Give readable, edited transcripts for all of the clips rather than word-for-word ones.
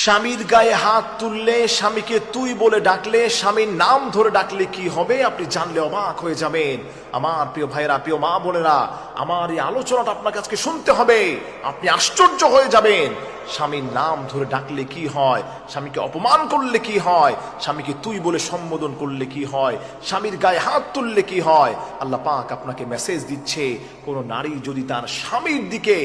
স্বামীর গায়ে হাত তুললে, স্বামীকে তুই বলে ডাকলে, স্বামীর নাম ধরে ডাকলে কি হবে আপনি জানলে অবাক হয়ে যাবেন। আমার প্রিয় ভাইরা, প্রিয় মা বোনেরা, আমার এই আলোচনাটা আপনার কাছে শুনতে হবে, আপনি আশ্চর্য হয়ে যাবেন। স্বামীর নাম ধরে ডাকলে কি হয়, স্বামীকে অপমান করলে কি হয়, স্বামীকে তুই বলে সম্বোধন করলে কি হয়, স্বামীর গায়ে হাত তুললে কি হয়। আল্লাহ পাক আপনাকে মেসেজ দিচ্ছে, কোন নারী যদি তার স্বামীর দিকে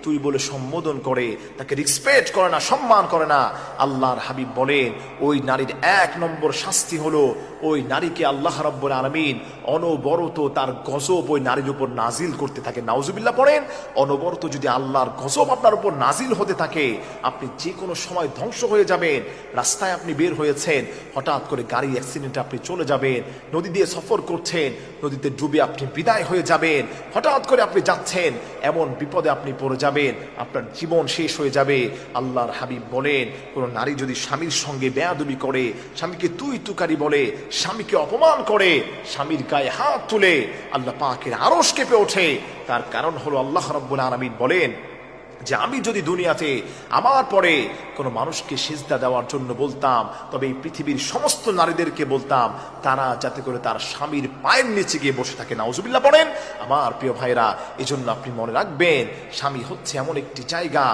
তুই বলে সম্বোধন করে, তাকে রেসপেক্ট করে না, সম্মান করে না, আল্লাহর হাবিব বলেন ওই নারীর 1 নম্বর শাস্তি হলো ওই নারীকে আল্লাহ রাব্বুল আলামিন অনবরত তার গজব ওই নারীর উপর নাজিল করতে থাকে। নাউজুবিল্লাহ পড়েন। অনবরত যদি আল্লাহর গজব আপনার উপর নাজিল হতে থাকে, আপনি যে কোনো সময় ধ্বংস হয়ে যাবেন। রাস্তায় আপনি বের হয়েছেন, হঠাৎ করে গাড়ি অ্যাক্সিডেন্টে আপনি চলে যাবেন, নদী দিয়ে সফর করছেন, নদীতে ডুবে আপনি বিদায় হয়ে যাবেন, হঠাৎ করে আপনি যাচ্ছেন, এমন বিপদে আপনি পড়ে যাবেন, আপনার জীবন শেষ হয়ে যাবে। আল্লাহর হাবিব বলেন কোন নারী যদি স্বামীর সঙ্গে বেয়াদবি করে, স্বামীকে তুই তুকারি বলে, স্বামীকে অপমান করে, স্বামীর গায়ে হাত তুলে, আল্লাহ পাকের আরশ কেঁপে ওঠে। তার কারণ হলো আল্লাহ রাব্বুল আলামিন বলেন যে আমি যদি দুনিয়াতে আমার পরে কোনো মানুষকে সিজদা দেওয়ার জন্য বলতাম, তবে এই পৃথিবীর সমস্ত নারীদেরকে বলতাম তারা যাতে করে তার স্বামীর পায়ের নিচে গিয়ে বসে থাকে। নাউজুবিল্লাহ পড়েন। আমার প্রিয় ভাইরা, এজন্য আপনি মনে রাখবেন, স্বামী হচ্ছে এমন একটি জায়গা,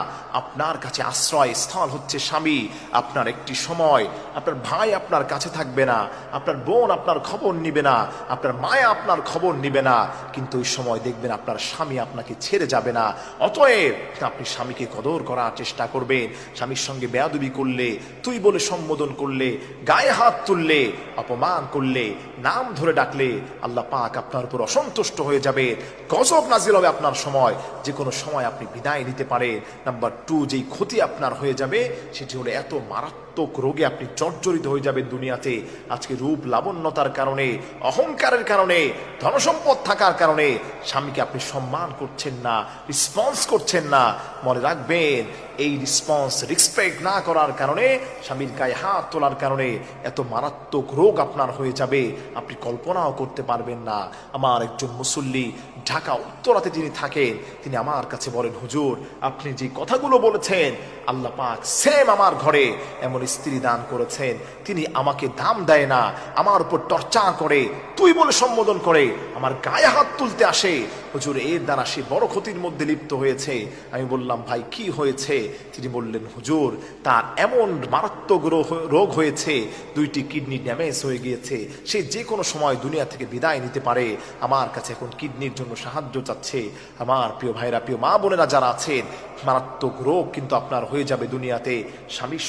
আপনার কাছে আশ্রয় স্থল হচ্ছে স্বামী। আপনার একটি সময় আপনার ভাই আপনার কাছে থাকবে না, আপনার বোন আপনার খবর নিবে না, আপনার মায়া আপনার খবর নিবে না, কিন্তু ওই সময় দেখবেন আপনার স্বামী আপনাকে ছেড়ে যাবে না। অতএব আপনি স্বামীকে কদর করার চেষ্টা করবেন। স্বামীর সঙ্গে বেয়াদবি করলে, তুই বলে সম্বোধন করলে, গায়ে হাত তুললে, অপমান করলে, নাম ধরে ডাকলে, আল্লাহ পাক আপনার উপর অসন্তুষ্ট হয়ে যাবে, গজব নাজিল হবে আপনার সময়, যে কোনো সময় আপনি বিদায় নিতে পারেন। নাম্বার 2, যেই ক্ষতি আপনার হয়ে যাবে সেটি হলো এত মারাত্মক রোগে আপনি জর্জরিত হয়ে যাবেন দুনিয়াতে। আজকে রূপ লাবণ্যতার কারণে, অহংকারের কারণে, ধনসম্পদ থাকার কারণে স্বামীকে আপনি সম্মান করছেন না, রেসপন্স করছেন না। মনে রাখবেন, এই রেসপেক্ট না করার কারণে, স্বামীর গায়ে হাত তোলার কারণে এত মারাত্মক রোগ আপনার হয়ে যাবে আপনি কল্পনাও করতে পারবেন না। আমার একজন মুসল্লি ঢাকা উত্তরাতে যিনি থাকেন, তিনি আমার কাছে বলেন, হুজুর আপনি যে কথাগুলো বলেছেন, আল্লাহ পাক সেম আমার ঘরে এমন স্ত্রী দান করেছেন, তিনি আমাকে দাম দেয় না, আমার উপর টর্চার করে, তুই বলে সম্বোধন করে, আমার গায়ে হাত তুলতে আসে। হুজুর এর দ্বারা সে বড় ক্ষতির মধ্যে লিপ্ত হয়েছে। আমি বললাম, ভাই কি হয়েছে? তিনি বললেন, হুজুর তার এমন মারাত্মক রোগ হয়েছে, 2টি কিডনি ড্যামেজ হয়ে গিয়েছে, সে যে কোনো সময় দুনিয়া থেকে বিদায় নিতে পারে, আমার কাছে এখন কিডনির জন্য সাহায্য চাচ্ছে। আমার প্রিয় ভাইরা, প্রিয় মা বোনেরা যারা আছেন, মারাত্মক রোগ কিন্তু আপনার হয়ে যাবে দুনিয়াতে। স্বামীর